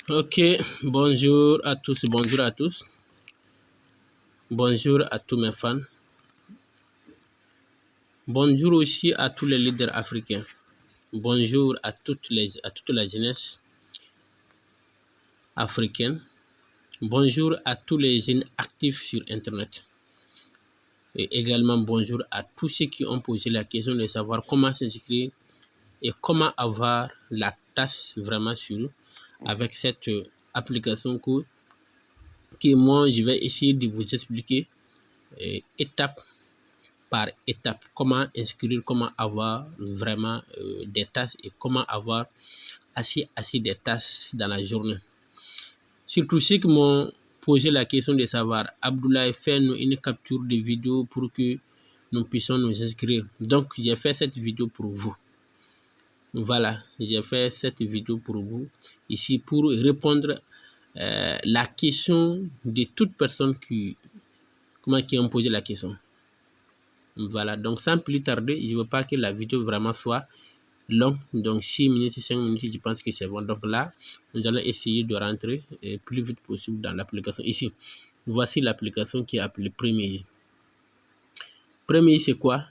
Ok, bonjour à tous, bonjour à tous, bonjour à tous mes fans, bonjour aussi à tous les leaders africains, bonjour à toute la jeunesse africaine, bonjour à tous les jeunes actifs sur Internet. Et également bonjour à tous ceux qui ont posé la question de savoir comment s'inscrire et comment avoir la tasse vraiment sur avec cette application que moi je vais essayer de vous expliquer étape par étape comment inscrire, comment avoir vraiment des tasses et comment avoir assez de tasses dans la journée. Surtout ceux qui m'ont posé la question de savoir, Abdoulaye, fais-nous une capture de vidéo pour que nous puissions nous inscrire. Donc, j'ai fait cette vidéo pour vous. Voilà, j'ai fait cette vidéo pour vous ici pour répondre la question de toute personne qui ont posé la question. Voilà, donc sans plus tarder, je ne veux pas que la vidéo vraiment soit longue, donc 6 minutes, 5 minutes, je pense que c'est bon. Donc là, nous allons essayer de rentrer le plus vite possible dans l'application. Ici, voici l'application qui est appelée Premier. Premier, c'est quoi?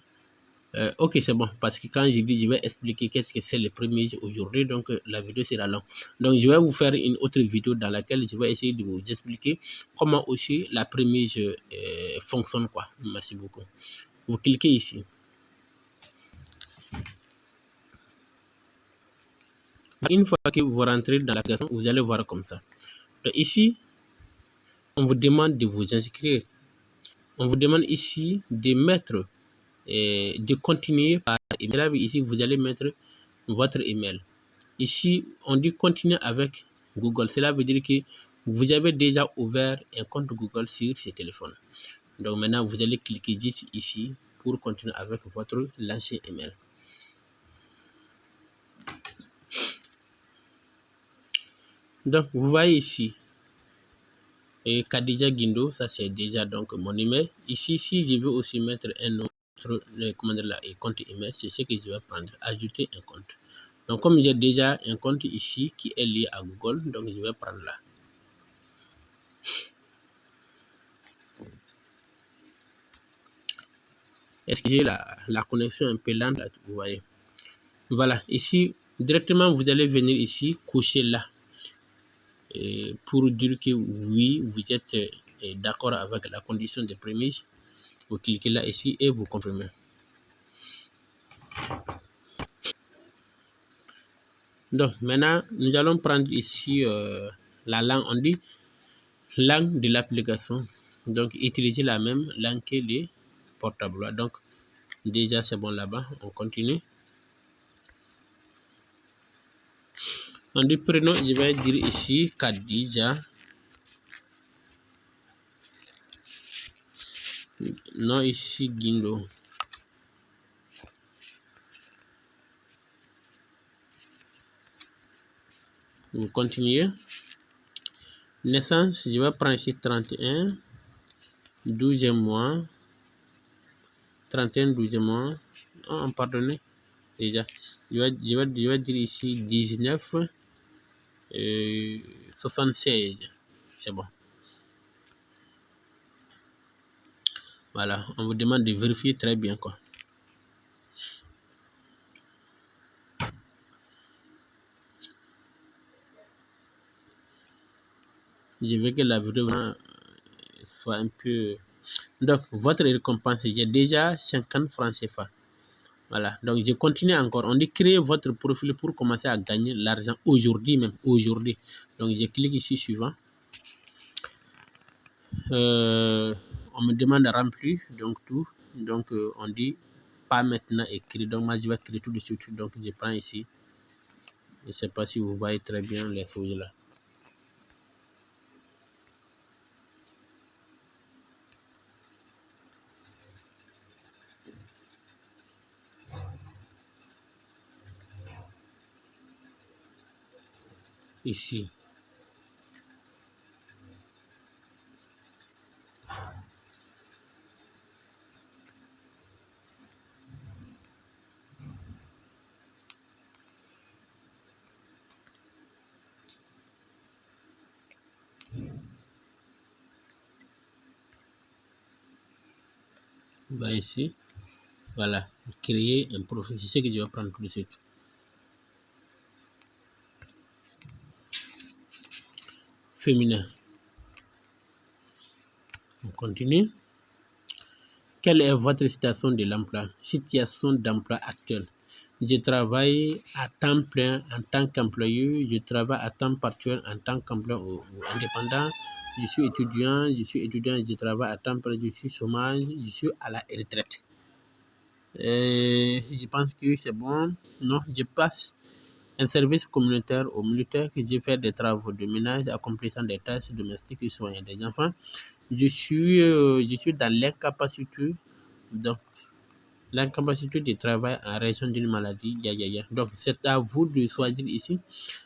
Ok, c'est bon, parce que quand je dis, je vais expliquer qu'est-ce que c'est le premier aujourd'hui, donc la vidéo sera longue. Donc, je vais vous faire une autre vidéo dans laquelle je vais essayer de vous expliquer comment aussi la première fonctionne, quoi. Merci beaucoup. Vous cliquez ici. Une fois que vous rentrez dans l'application, vous allez voir comme ça. Donc ici, on vous demande de vous inscrire. On vous demande ici de mettre, de continuer par email. Ici, vous allez mettre votre email. Ici, on dit continuer avec Google. Cela veut dire que vous avez déjà ouvert un compte Google sur ce téléphone. Donc maintenant, vous allez cliquer juste ici pour continuer avec votre l'ancien email. Donc, vous voyez ici, et Khadija Guindo, ça c'est déjà donc mon email. Ici, si je veux aussi mettre un autre compte email, c'est ce que je vais prendre, ajouter un compte. Donc comme j'ai déjà un compte ici qui est lié à Google, donc je vais prendre là. Est-ce que j'ai la connexion un peu lente, vous voyez? Voilà, ici, directement, vous allez venir ici, cocher là. Pour dire que oui, vous êtes d'accord avec la condition de prémisse. Vous cliquez là ici et vous confirmez. Donc maintenant, nous allons prendre ici la langue, on dit langue de l'application. Donc utiliser la même langue que les portables. Donc déjà c'est bon là-bas, on continue. On dit prénom, je vais dire ici Khadija. Non, ici Guindo. Vous continuez. Naissance, je vais prendre ici 31, 12e mois, 31, 12e mois. Oh, pardonnez, déjà. Je vais dire ici 19, 76. C'est bon. Voilà, on vous demande de vérifier très bien, quoi. Je veux que la vidéo soit un peu... Donc, votre récompense, j'ai déjà 50 francs CFA. Voilà, donc je continue encore. On dit créer votre profil pour commencer à gagner l'argent aujourd'hui même, aujourd'hui. Donc, je clique ici suivant. On me demande de remplir, donc tout. Donc, on dit pas maintenant écrit. Donc, moi, je vais créer tout de suite. Donc, je prends ici. Je ne sais pas si vous voyez très bien les feuilles là. Ici. On va ici, voilà, créer un profil. C'est ce que je vais prendre tout de suite. Féminin. On continue. Quelle est votre situation de l'emploi? Situation d'emploi actuelle. Je travaille à temps plein en tant qu'employé. Je travaille à temps partiel en tant qu'employé ou indépendant. Je suis étudiant. Je travaille à temps plein. Je suis chômage. Je suis à la retraite. Je pense que c'est bon. Non, je passe un service communautaire aux militaires que j'ai fait des travaux de ménage, accomplissant des tâches domestiques et soignant des enfants. Je suis dans l'incapacité, donc l'incapacité de travail en raison d'une maladie. Donc, c'est à vous de choisir ici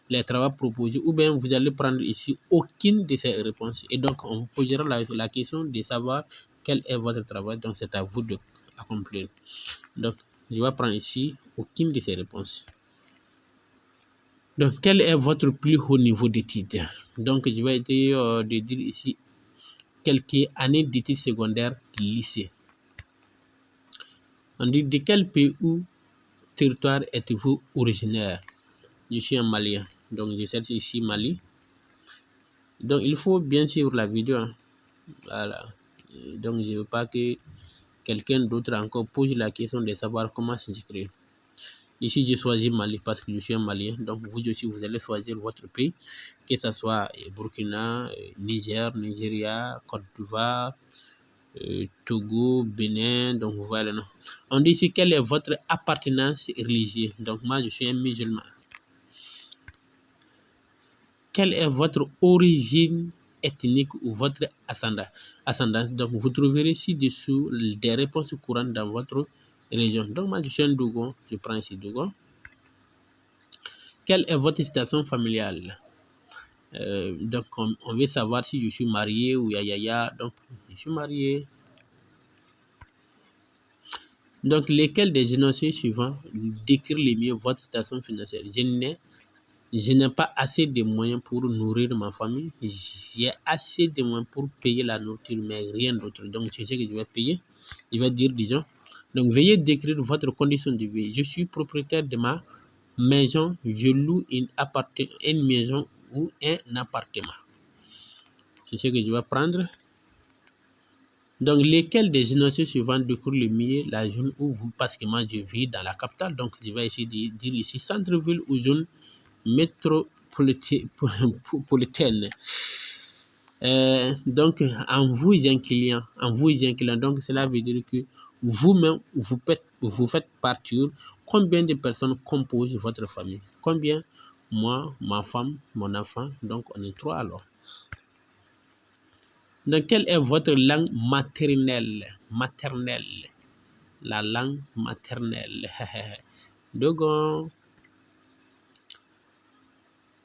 les travaux proposés ou bien vous allez prendre ici aucune de ces réponses. Et donc, on vous posera la question de savoir quel est votre travail. Donc, c'est à vous de accomplir. Donc, je vais prendre ici aucune de ces réponses. Donc, quel est votre plus haut niveau d'études? Donc, je vais essayer de dire ici quelques années d'études secondaires lycée. On dit de quel pays ou territoire êtes-vous originaire? Je suis un Malien, donc je cherche ici Mali. Donc, il faut bien suivre la vidéo. Hein. Voilà. Donc, je ne veux pas que quelqu'un d'autre encore pose la question de savoir comment s'inscrire. Ici, j'ai choisi Mali parce que je suis un Malien. Donc, vous aussi, vous allez choisir votre pays, que ce soit Burkina, Niger, Nigeria, Côte d'Ivoire, Togo, Bénin. Donc, vous voyez le nom. On dit ici, quelle est votre appartenance religieuse? Donc, moi, je suis un musulman. Quelle est votre origine ethnique ou votre ascendance? Donc, vous trouverez ci-dessous des réponses courantes dans votre région. Donc, moi, je suis un Dogon. Je prends ici Dogon. Quelle est votre situation familiale? Donc, on veut savoir si je suis marié ou yaya. Donc, je suis marié. Donc, lesquels des énoncés suivants décrivent le mieux votre situation financière? Je n'ai pas assez de moyens pour nourrir ma famille. J'ai assez de moyens pour payer la nourriture, mais rien d'autre. Donc, c'est ce que je vais payer. Je vais dire, disons. Donc, veuillez décrire votre condition de vie. Je suis propriétaire de ma maison. Je loue une maison ou un appartement. C'est ce que je vais prendre. Donc, lesquels des énoncés suivants découlent le mieux la zone où vous, parce que moi, je vis dans la capitale. Donc, je vais essayer de dire ici centre-ville ou zone métropolitaine. Donc, en vous inclinant, donc cela veut dire que vous-même, vous faites partir. Combien de personnes composent votre famille? Combien? Moi, ma femme, mon enfant. Donc, on est 3 alors. Donc, quelle est votre langue maternelle? La langue maternelle. Dogon.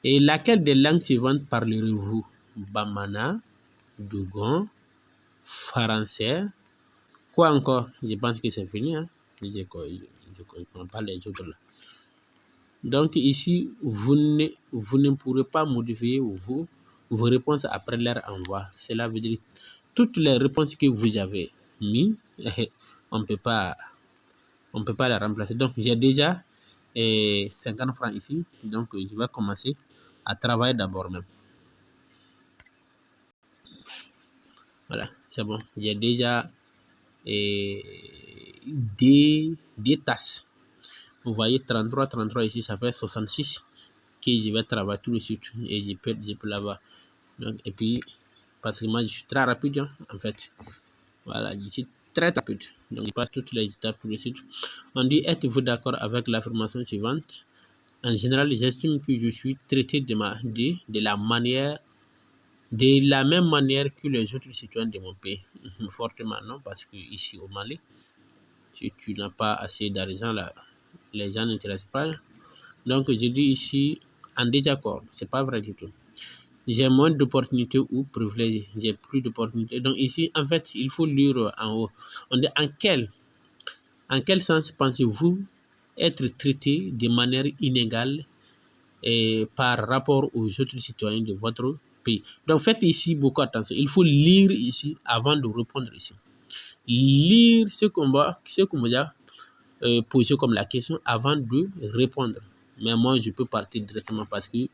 Et laquelle des langues suivantes parlerez-vous? Bamana, Dogon, français. Quoi encore? Je pense que c'est fini. Hein? Je ne comprends pas les autres là. Donc ici, vous ne pourrez pas modifier vos réponses après leur envoi. Cela veut dire toutes les réponses que vous avez mis, on ne peut pas les remplacer. Donc j'ai déjà 50 francs ici. Donc je vais commencer à travailler d'abord même. Voilà, c'est bon. J'ai déjà des tâches. Vous voyez 33 ici, ça fait 66 que je vais travailler tout de suite et je peux là-bas. Donc, et puis, parce que moi je suis très rapide hein, en fait. Voilà, je suis très rapide. Donc, je passe toutes les étapes tout de suite. On dit, êtes-vous d'accord avec l'affirmation suivante? En général, j'estime que je suis traité de la même manière que les autres citoyens de mon pays. Fortement non, parce que ici au Mali, si tu n'as pas assez d'argent, là, les gens ne te restent pas. Donc, je dis ici en désaccord. C'est pas vrai du tout. J'ai moins d'opportunités ou privilèges. J'ai plus d'opportunités. Donc, ici, en fait, il faut lire en haut. On dit en quel sens pensez-vous être traité de manière inégale par rapport aux autres citoyens de votre pays? Donc, faites ici beaucoup attention. Il faut lire ici avant de répondre ici. lire ce qu'on va poser comme la question avant de répondre. Mais moi, je peux partir directement parce que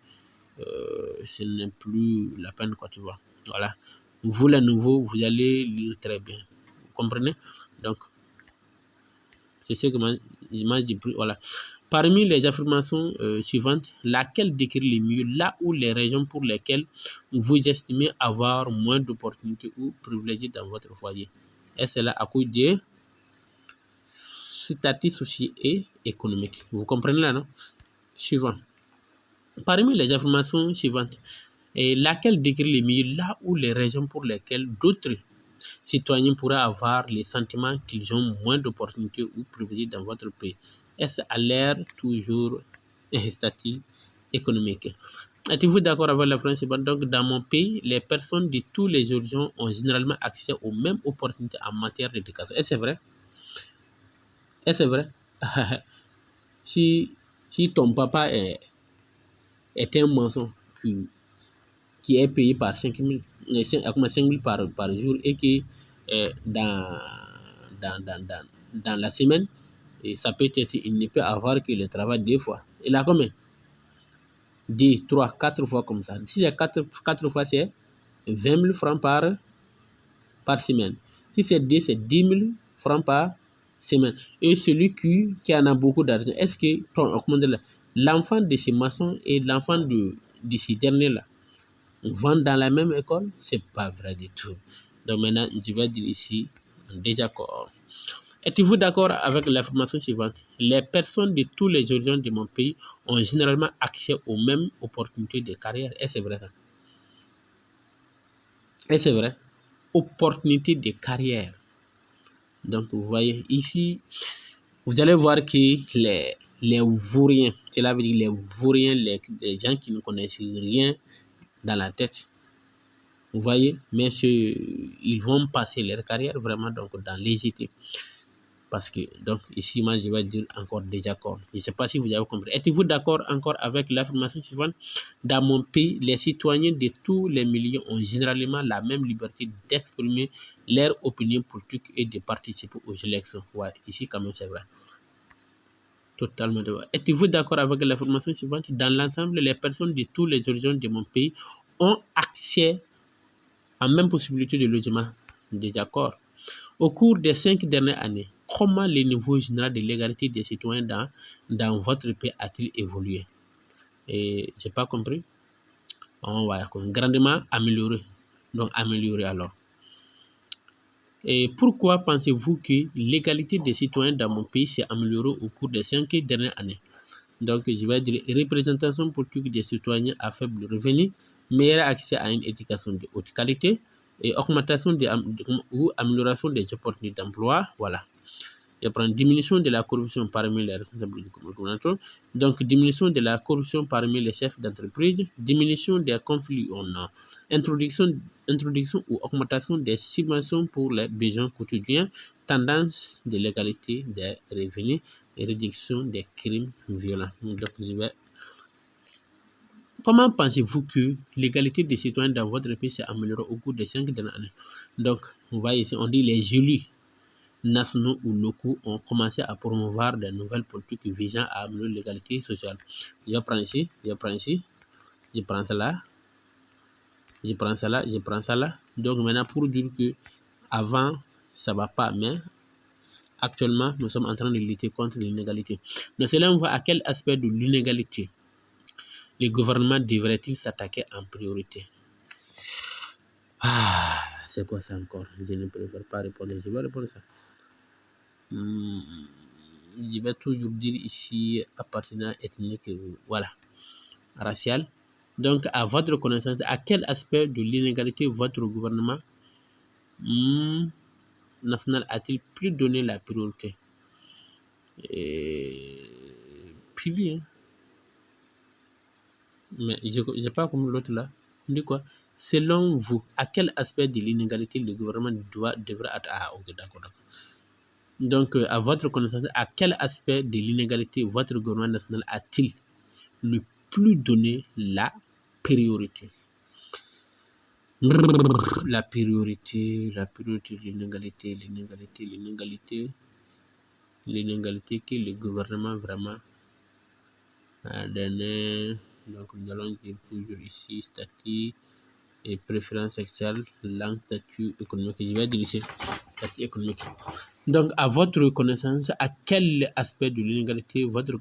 ce n'est plus la peine, quoi, tu vois. Voilà. Vous, les nouveaux, vous allez lire très bien. Vous comprenez? Donc, c'est ce que moi j'ai pris. Voilà. Parmi les affirmations suivantes, laquelle décrit le mieux là où les régions pour lesquelles vous estimez avoir moins d'opportunités ou privilégiés dans votre foyer? Et c'est là à cause des statuts sociaux et économiques. Vous comprenez là, non? Suivant. Parmi les affirmations suivantes, et laquelle décrit le mieux là où les régions pour lesquelles d'autres citoyens pourraient avoir le sentiment qu'ils ont moins d'opportunités ou privilégiés dans votre pays? Est-ce à l'ère toujours un statut économique? Êtes-vous d'accord avec la principale? Donc, dans mon pays, les personnes de tous les horizons ont généralement accès aux mêmes opportunités en matière d'éducation. Et c'est vrai? Et c'est vrai? si, si ton papa est un maçon qui est payé par 5 000, 5 000 par jour et que dans, dans la semaine, et ça peut être, il ne peut avoir que le travail 2 fois. Il a combien? 2, 3, 4 fois comme ça. Si c'est 4 fois, c'est 20 000 francs par semaine. Si c'est 2, c'est 10 000 francs par semaine. Et celui qui en a beaucoup d'argent, est-ce que l'enfant de ces maçons et l'enfant de ces derniers-là vont dans la même école? C'est pas vrai du tout. Donc maintenant, je vais dire ici un désaccord. Êtes-vous d'accord avec l'information suivante? Les personnes de tous les horizons de mon pays ont généralement accès aux mêmes opportunités de carrière. Et c'est vrai ça? Et c'est vrai? Opportunités de carrière. Donc vous voyez ici, vous allez voir que les vauriens, cela veut dire les vauriens, les gens qui ne connaissent rien dans la tête, vous voyez, mais ils vont passer leur carrière vraiment donc dans légèreté. Parce que, donc, ici, moi, je vais dire encore désaccord. Je ne sais pas si vous avez compris. Êtes-vous d'accord encore avec l'affirmation suivante? Dans mon pays, les citoyens de tous les milieux ont généralement la même liberté d'exprimer leur opinion politique et de participer aux élections. Ouais, ici, quand même, c'est vrai. Totalement d'accord. Êtes-vous d'accord avec l'affirmation suivante? Dans l'ensemble, les personnes de tous les horizons de mon pays ont accès à la même possibilité de logement. Désaccord. Au cours des 5 dernières années, comment le niveau général de l'égalité des citoyens dans votre pays a-t-il évolué? Et j'ai pas compris. On va grandement améliorer. Donc améliorer alors. Et pourquoi pensez-vous que l'égalité des citoyens dans mon pays s'est améliorée au cours des 5 dernières années? Donc je vais dire représentation politique des citoyens à faible revenu, meilleur accès à une éducation de haute qualité et augmentation ou amélioration des opportunités d'emploi. Voilà. Je prends diminution de la corruption parmi les responsables du gouvernement. Donc, diminution de la corruption parmi les chefs d'entreprise, diminution des conflits en introduction ou augmentation des subventions pour les besoins quotidiens, tendance de l'égalité des revenus et réduction des crimes violents. Donc, comment pensez-vous que l'égalité des citoyens dans votre pays s'est améliorée au cours des 5 dernières années? Donc, vous voyez ici, on dit les élus nationaux ou locaux ont commencé à promouvoir de nouvelles politiques visant à améliorer l'égalité sociale. Je prends ici, je prends cela, je prends cela. Donc maintenant, pour dire que avant, ça ne va pas, mais actuellement, nous sommes en train de lutter contre l'inégalité. Mais cela, on voit à quel aspect de l'inégalité le gouvernement devrait-il s'attaquer en priorité? C'est quoi ça encore? Je ne préfère pas répondre, je vais répondre ça. Je vais toujours dire ici appartenance ethnique, voilà, raciale. Donc, à votre connaissance, à quel aspect de l'inégalité votre gouvernement national a-t-il plus donné la priorité? Puis, hein. Mais je n'ai pas comme l'autre là. On dit quoi? Selon vous, à quel aspect de l'inégalité le gouvernement devrait être? Ah, ok, d'accord. Donc, à votre connaissance, à quel aspect de l'inégalité votre gouvernement national a-t-il le plus donné la priorité? La priorité, l'inégalité, que le gouvernement vraiment a donné. Donc, nous allons dire toujours ici statut et préférence sexuelle, langue, statut économique. Je vais dire ici statut économique. Donc, à votre connaissance, à quel aspect de l'inégalité votre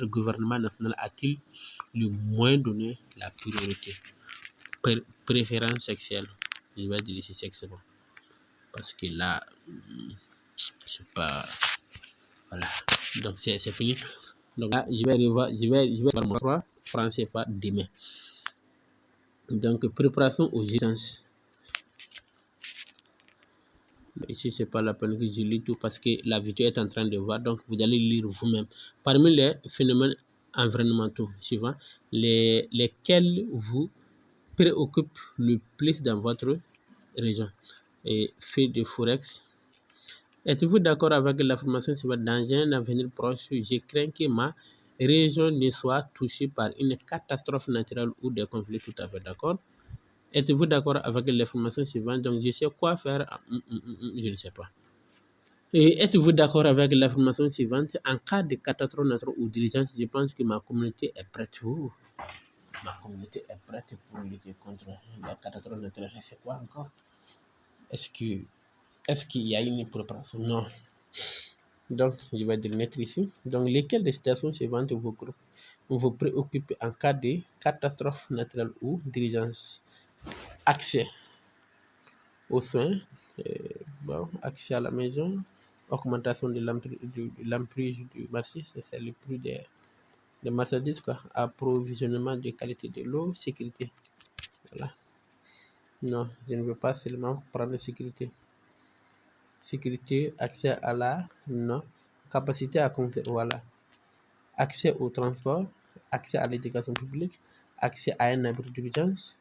gouvernement national a-t-il le moins donné la priorité? Préférence sexuelle. Je vais dire ici sexe, bon. Parce que là, c'est pas. Voilà. Donc, c'est fini. Donc, là, je vais voir mon 3 français pas demain. Donc, préparation aux urgences. Ici, c'est pas la peine que je lis tout parce que la vidéo est en train de voir. Donc, vous allez lire vous-même. Parmi les phénomènes environnementaux suivants, lesquels vous préoccupent le plus dans votre région? Et fait de Forex. Êtes-vous d'accord avec l'affirmation suivante? Dans un avenir proche, je crains que ma région ne soit touchée par une catastrophe naturelle ou des conflits. Tout à fait d'accord. Êtes-vous d'accord avec l'information suivante? Donc, je sais quoi faire. Je ne sais pas. Et êtes-vous d'accord avec l'affirmation suivante? En cas de catastrophe naturelle ou d'urgence, je pense que ma communauté est prête. Ma communauté est prête pour lutter contre la catastrophe naturelle. C'est quoi encore? Est-ce qu'il y a une préparation? Non. Donc, je vais dire mettre ici. Donc, lesquelles des citations suivantes vous préoccupent en cas de catastrophe naturelle ou d'urgence? Accès aux soins, accès à la maison, augmentation de l'emprise du marché, c'est le prix des marchandises, quoi. Approvisionnement de qualité de l'eau, sécurité. Voilà. Non, je ne veux pas seulement prendre sécurité. Sécurité, accès à la, non. Capacité à conserver, voilà. Accès au transport, accès à l'éducation publique, accès à un abri d'urgence,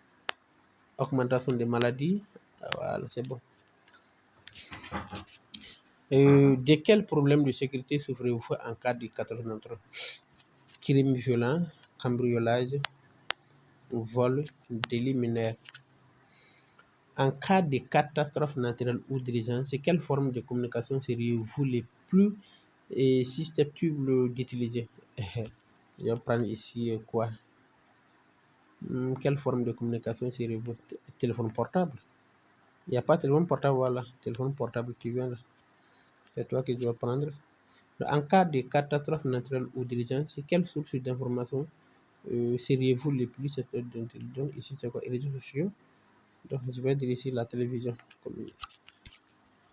augmentation des maladies, voilà, c'est bon. De quel problème de sécurité souffrez-vous en cas de catastrophe naturelle? Crime violent, cambriolage, vol, délit mineur. En cas de catastrophe naturelle ou d'urgence, quelle forme de communication seriez-vous les plus susceptibles d'utiliser? Je vais prendre ici quoi? Quelle forme de communication seriez-vous? Téléphone portable? Il n'y a pas de téléphone portable, voilà. Téléphone portable qui vient là. C'est toi que je vais prendre. En cas de catastrophe naturelle ou d'urgence, quelle source d'information seriez-vous le plus susceptible? Donc ici, c'est quoi? Les réseaux sociaux. Donc je vais dire ici la télévision,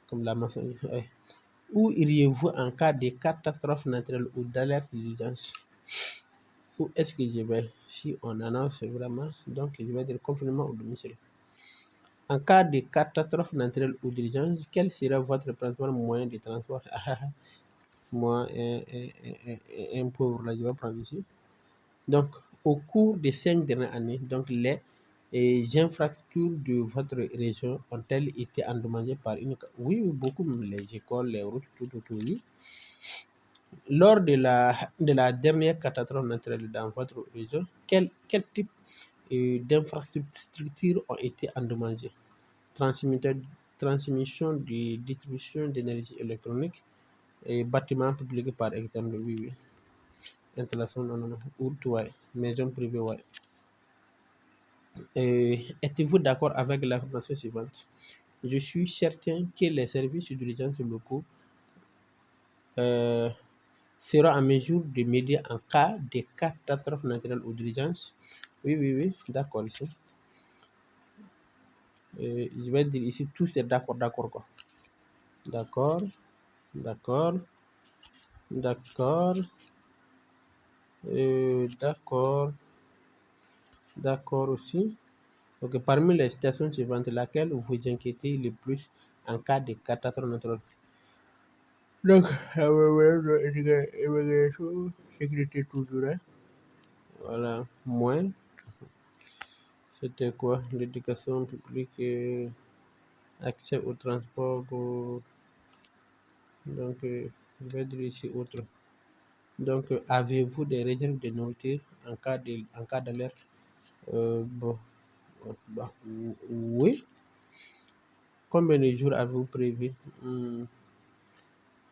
comme la mentionné. Ouais. Où iriez-vous en cas de catastrophe naturelle ou d'alerte d'urgence? Où est-ce que je vais? Si on annonce vraiment, donc je vais dire confinement au domicile. En cas de catastrophe naturelle ou d'urgence, quel sera votre principal moyen de transport? Moi, un pauvre, là, je vais prendre ici. Donc, au cours des 5 dernières années, donc les infrastructures de votre région ont-elles été endommagées par une... Oui, beaucoup, les écoles, les routes, tout, oui. Lors de la dernière catastrophe naturelle dans votre région, quel type d'infrastructures ont été endommagées? Transmission de distribution d'énergie électronique et bâtiments publics par exemple, oui. Installation, non. Route, ouais. Maison privée, ouais. Êtes-vous d'accord avec l'information suivante? Je suis certain que les services d'urgence locaux seront en mesure de m'aider en cas de catastrophe naturelle ou d'urgence. Oui, d'accord ici. Je vais dire ici, tout c'est d'accord, quoi. D'accord, d'accord aussi. Donc, parmi les situations suivantes, laquelle vous vous inquiétez le plus en cas de catastrophe naturelle? Donc, sécurité toujours, hein. Voilà, moins. C'était quoi? L'éducation publique et accès au transport. Donc, je vais dire ici autre. Donc, avez-vous des réserves de nourriture en cas d'alerte? Bon, Bah, oui. Combien de jours avez-vous prévu?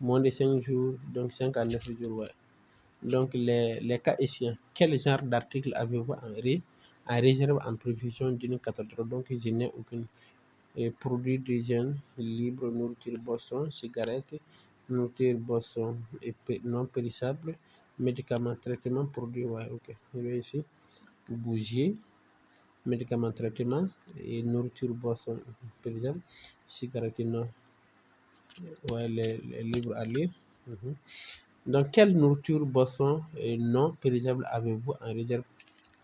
Moins de 5 jours, donc 5 à 9 jours, ouais. Donc, les cas échéants, quel genre d'article avez-vous en réserve en prévision d'une catastrophe? Donc, je n'ai aucune. Produits d'hygiène libre, nourriture, boisson, cigarettes, nourriture, boisson et non périssable, médicaments, traitement, produits, ouais, ok. Je vais ici, bougies, médicaments, traitement et nourriture, boisson périssable, cigarettes, non, ouais, les livres à lire. Mhm. Donc, quelle nourriture, boisson et non périssable avez-vous en réserve?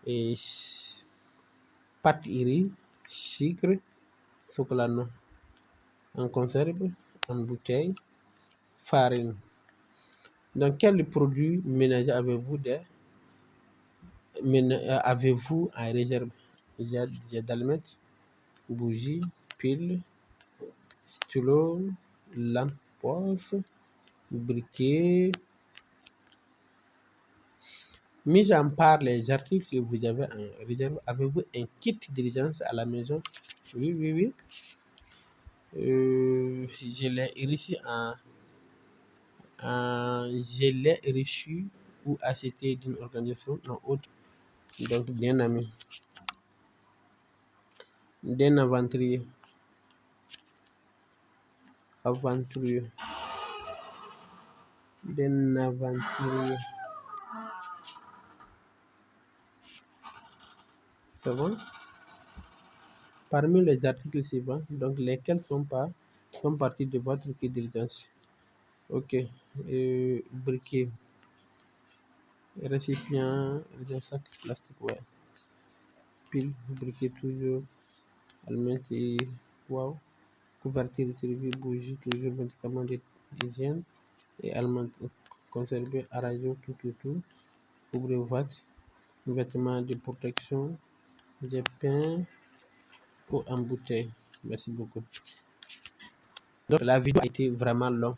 Et pâte iris, sucre, chocolat, non. En conserve, en bouteille, farine. Donc, quel produit ménager avez-vous en réserve? J'ai d'allumettes, bougies, piles, stylo, lampe poche, briquet. Mis en part les articles que vous avez en réserve, avez-vous un kit d'urgence à la maison? Oui, oui, oui. Je l'ai reçu je l'ai reçu ou acheté d'une organisation, non autre, donc bien ami, d'un aventurier, d'un aventurier. C'est bon? Parmi les articles suivants, donc lesquels sont partis de votre kit d'urgence? Ok. Briquet, récipient, sac plastique, ouais. Pile, briquet toujours, allumettes et wow. Couverture de service, bougie, toujours médicaments d'hygiène et aliments conservés à radio, tout. Couvre-boîte, vêtements de protection, j'ai peint ou en bouteille. Merci beaucoup. Donc, la vidéo a été vraiment longue.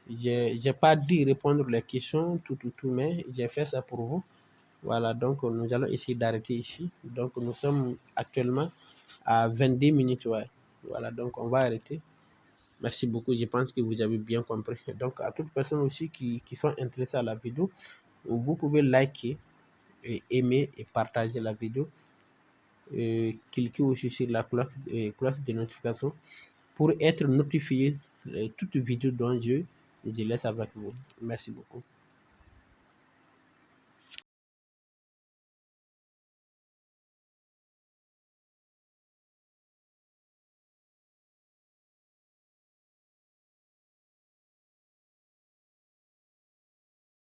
J'ai pas dû répondre les questions, tout, mais j'ai fait ça pour vous. Voilà, donc nous allons essayer d'arrêter ici. Donc, nous sommes actuellement à 22 minutes. Ouais. Voilà, donc on va arrêter. Merci beaucoup. Je pense que vous avez bien compris. Donc, à toutes les personnes aussi qui sont intéressées à la vidéo, vous pouvez liker, et aimer et partager la vidéo. Cliquez aussi sur la cloche de notification pour être notifié de toute vidéo dont je laisse avec vous. Merci beaucoup.